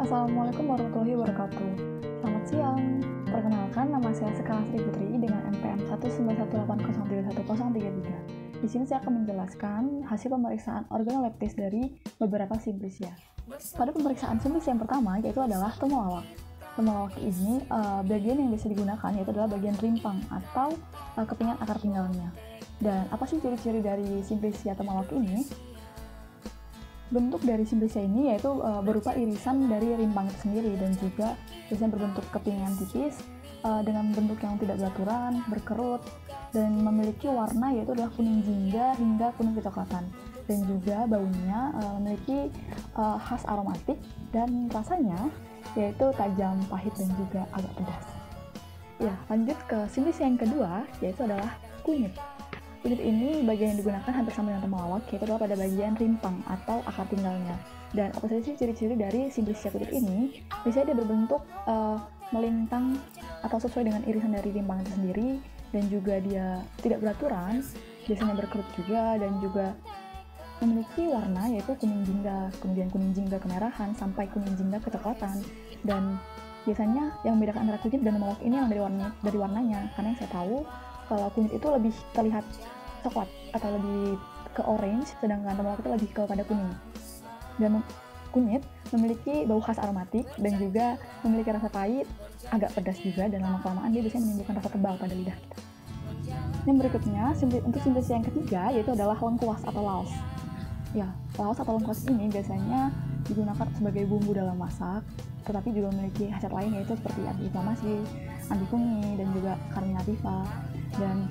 Assalamualaikum warahmatullahi wabarakatuh. Selamat siang. Perkenalkan, nama saya Sekar Sri Putri dengan NPM 19180311033. Di sini saya akan menjelaskan hasil pemeriksaan organoleptis dari beberapa simplisia. Pada pemeriksaan simplisia yang pertama yaitu adalah temulawak. Temulawak ini bagian yang bisa digunakan yaitu adalah bagian rimpang atau kepingan akar tinggalnya. Dan apa sih ciri-ciri dari simplisia temulawak ini? Bentuk dari simplisia ini yaitu berupa irisan dari rimpang itu sendiri dan juga biasanya berbentuk kepingan tipis dengan bentuk yang tidak beraturan, berkerut, dan memiliki warna yaitu adalah kuning jingga hingga kuning kecoklatan. Dan juga baunya memiliki khas aromatik dan rasanya yaitu tajam, pahit, dan juga agak pedas. Ya, lanjut ke simplisia yang kedua yaitu adalah kunyit. Kunyit ini bagian yang digunakan hampir sama dengan temulawak, yaitu adalah pada bagian rimpang atau akar tinggalnya. Dan apa saja sih ciri-ciri dari simplisia kunyit ini? Biasanya dia berbentuk melintang atau sesuai dengan irisan dari rimpang itu sendiri, dan juga dia tidak beraturan, biasanya berkerut juga, dan juga memiliki warna yaitu kuning jingga, kemudian kuning jingga kemerahan, sampai kuning jingga kecoklatan. Dan biasanya yang membedakan antara kunyit dan temulawak ini yang dari warnanya, karena yang saya tahu kalau kunyit itu lebih terlihat coklat atau lebih ke orange, sedangkan temulawak itu lebih kepada kuning. Dan kunyit memiliki bau khas aromatik dan juga memiliki rasa pahit, agak pedas juga, dan lama-kelamaan dia biasanya menimbulkan rasa tebal pada lidah kita. Yang berikutnya, untuk simplisia yang ketiga yaitu adalah lengkuas atau laos. Ya, laos atau lengkuas ini biasanya digunakan sebagai bumbu dalam masak, tetapi juga memiliki khasiat lain yaitu seperti anti-inflamasi, anti-fungi, dan juga carminativa. Dan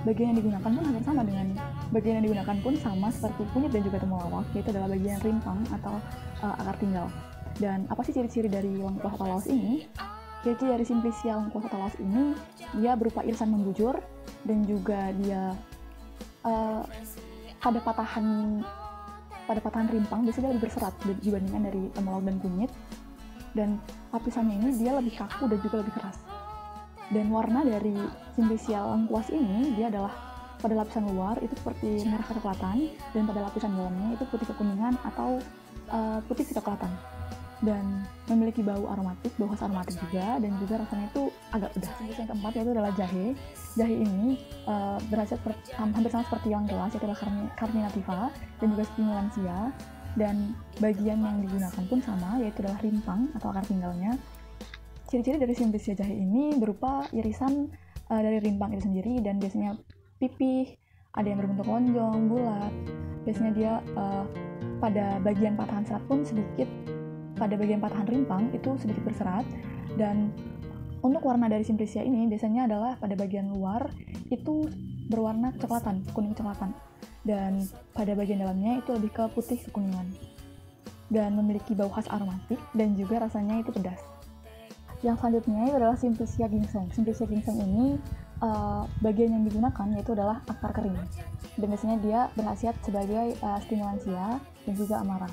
bagian yang digunakan pun hampir sama dengan bagian yang digunakan pun sama seperti kunyit dan juga temulawak, yaitu adalah bagian rimpang atau akar tinggal. Dan apa sih ciri-ciri dari lengkuas atau laos ini? Ciri-ciri dari simplisia lengkuas atau laos ini, dia berupa irisan membujur dan juga dia pada patahan rimpang biasanya lebih berserat dibandingkan dari temulawak dan kunyit. Dan lapisannya ini dia lebih kaku dan juga lebih keras. Dan warna dari simplisia lengkuas ini dia adalah pada lapisan luar itu seperti merah kecoklatan, dan pada lapisan dalamnya itu putih kekuningan atau putih kecoklatan. Dan memiliki bau aromatik, bau khas aromatik juga, dan juga rasanya itu agak pedas. Simplisia yang keempat yaitu adalah jahe. Jahe ini berhasil hampir sama seperti yang kelas, yaitu adalah carminativa dan juga stimulansia. Dan bagian yang digunakan pun sama, yaitu adalah rimpang atau akar tinggalnya. Ciri-ciri dari simplisia jahe ini berupa irisan dari rimpang itu sendiri, dan biasanya pipih, ada yang berbentuk lonjong, bulat. Biasanya dia pada bagian patahan serat pun sedikit, pada bagian patahan rimpang itu sedikit berserat. Dan untuk warna dari simplisia ini biasanya adalah pada bagian luar itu berwarna kecoklatan, kuning kecoklatan. Dan pada bagian dalamnya itu lebih ke putih kekuningan. Dan memiliki bau khas aromatik dan juga rasanya itu pedas. Yang selanjutnya itu adalah simplisia ginseng. Simplisia ginseng ini bagian yang digunakan yaitu adalah akar kering. Dan biasanya dia berkhasiat sebagai stimulansia dan juga amarah.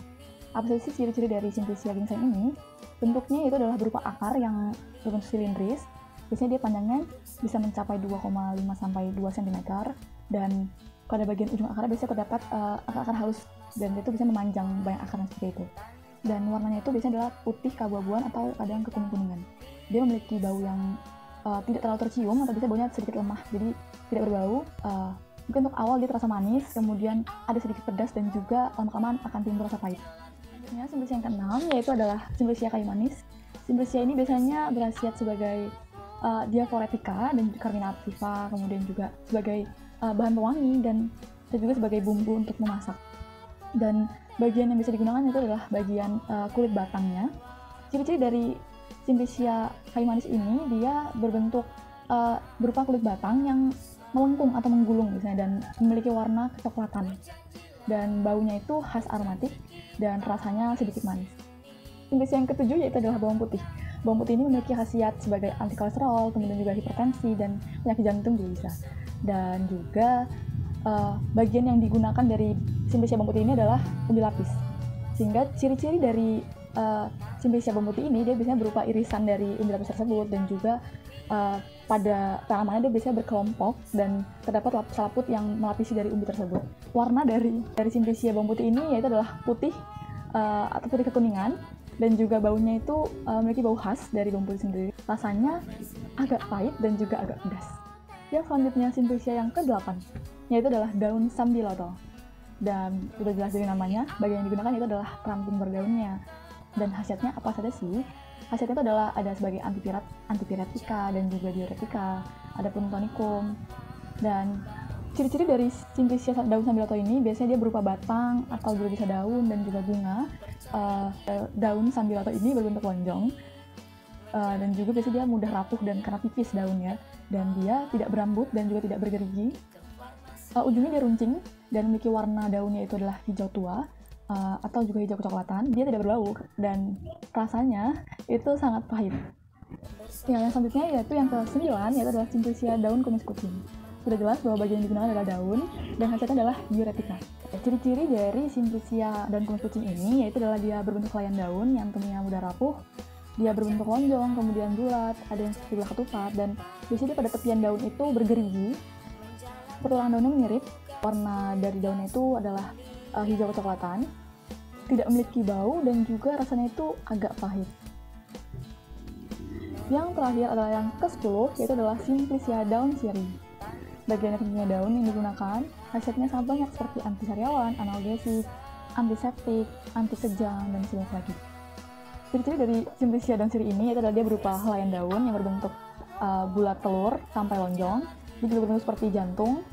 Apa sih ciri-ciri dari simplisia ginseng ini? Bentuknya itu adalah berupa akar yang berbentuk silindris. Biasanya dia panjangnya bisa mencapai 2,5 sampai 2 cm, dan pada bagian ujung akarnya biasanya terdapat akar-akar halus, dan itu bisa memanjang banyak akarnya seperti itu. Dan warnanya itu biasanya adalah putih keabu-abuan atau kadang kekuning-kuningan. Dia memiliki bau yang tidak terlalu tercium, atau bisa baunya sedikit lemah, jadi tidak berbau. Mungkin untuk awal dia terasa manis, kemudian ada sedikit pedas, dan juga lama-kelamaan akan timbul rasa pahit. Selanjutnya simplisia yang keenam yaitu adalah simplisia kayu manis. Simplisia ini biasanya berkhasiat sebagai diaforetika dan carminativa, kemudian juga sebagai bahan pewangi dan juga sebagai bumbu untuk memasak. Dan bagian yang bisa digunakan itu adalah bagian kulit batangnya. Ciri-ciri dari simplisia kayu manis ini dia berbentuk berupa kulit batang yang melengkung atau menggulung misalnya, dan memiliki warna kecoklatan. Dan baunya itu khas aromatik dan rasanya sedikit manis. Simplisia yang ketujuh yaitu adalah bawang putih. Bawang putih ini memiliki khasiat sebagai anti kolesterol, kemudian juga hipertensi dan penyakit jantung juga bisa. Dan juga bagian yang digunakan dari simplisia bawang putih ini adalah umbi lapis. Sehingga ciri-ciri dari simplisia bawang putih ini dia biasanya berupa irisan dari umbi lapis tersebut, dan juga pada tanamannya dia biasanya berkelompok dan terdapat lapis-laput yang melapisi dari umbi tersebut. Warna dari simplisia bawang putih ini yaitu adalah putih atau putih kekuningan, dan juga baunya itu memiliki bau khas dari bambu putih sendiri. Rasanya agak pahit dan juga agak pedas. Yang selanjutnya Simplicia yang ke-8, yaitu adalah daun sambiloto. Dan sudah jelas dari namanya, bagian yang digunakan itu adalah peramping berdaunnya. Dan khasiatnya apa saja sih? Khasiatnya itu adalah ada sebagai antipiretika dan juga diuretika, ada pun tonikum. Dan ciri-ciri dari Simplicia daun sambiloto ini biasanya dia berupa batang atau juga bisa daun dan juga bunga. Daun sambiloto ini berbentuk lonjong dan juga biasanya dia mudah rapuh dan karena tipis daunnya, dan dia tidak berambut dan juga tidak bergerigi. Ujungnya dia runcing dan memiliki warna daunnya itu adalah hijau tua atau juga hijau kecoklatan. Dia tidak berbau dan rasanya itu sangat pahit. Yang selanjutnya yaitu yang ke-9, yaitu adalah Simplicia daun kumis kucing. Sudah jelas bahwa bagian yang digunakan adalah daun dan khasiatnya adalah diuretika. Ciri-ciri dari Simplicia daun kumis kucing ini yaitu adalah dia berbentuk helaian daun yang tentunya mudah rapuh, dia berbentuk lonjong, kemudian bulat, ada yang seperti belah ketupat, dan biasanya pada tepian daun itu bergerigi. Pertulangan daunnya mirip, warna dari daunnya itu adalah hijau kecoklatan, tidak memiliki bau dan juga rasanya itu agak pahit. Yang terakhir adalah yang ke-10, yaitu adalah Simplicia daun sirih. Bagian tentunya daun yang digunakan, khasiatnya sangat banyak seperti antisariawan, analgesik, antiseptik, anti kejang, dan sebagainya lagi. Ciri-ciri dari Simplicia daun sirih ini adalah dia berupa helaian daun yang berbentuk bulat telur sampai lonjong. Dia juga berbentuk seperti jantung,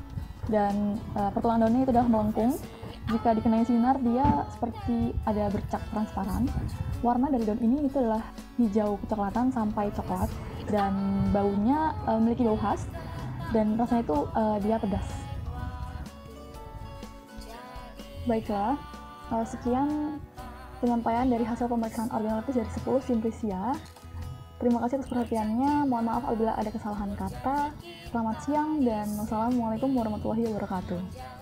dan pertulangan daunnya itu adalah melengkung. Jika dikenai sinar, dia seperti ada bercak transparan. Warna dari daun ini itu adalah hijau kecoklatan sampai coklat, dan baunya memiliki bau khas, dan rasanya itu dia pedas. Baiklah, sekian penyampaian dari hasil pemeriksaan organoleptis dari 10 Simplicia. Terima kasih atas perhatiannya. Mohon maaf apabila ada kesalahan kata. Selamat siang dan wassalamualaikum warahmatullahi wabarakatuh.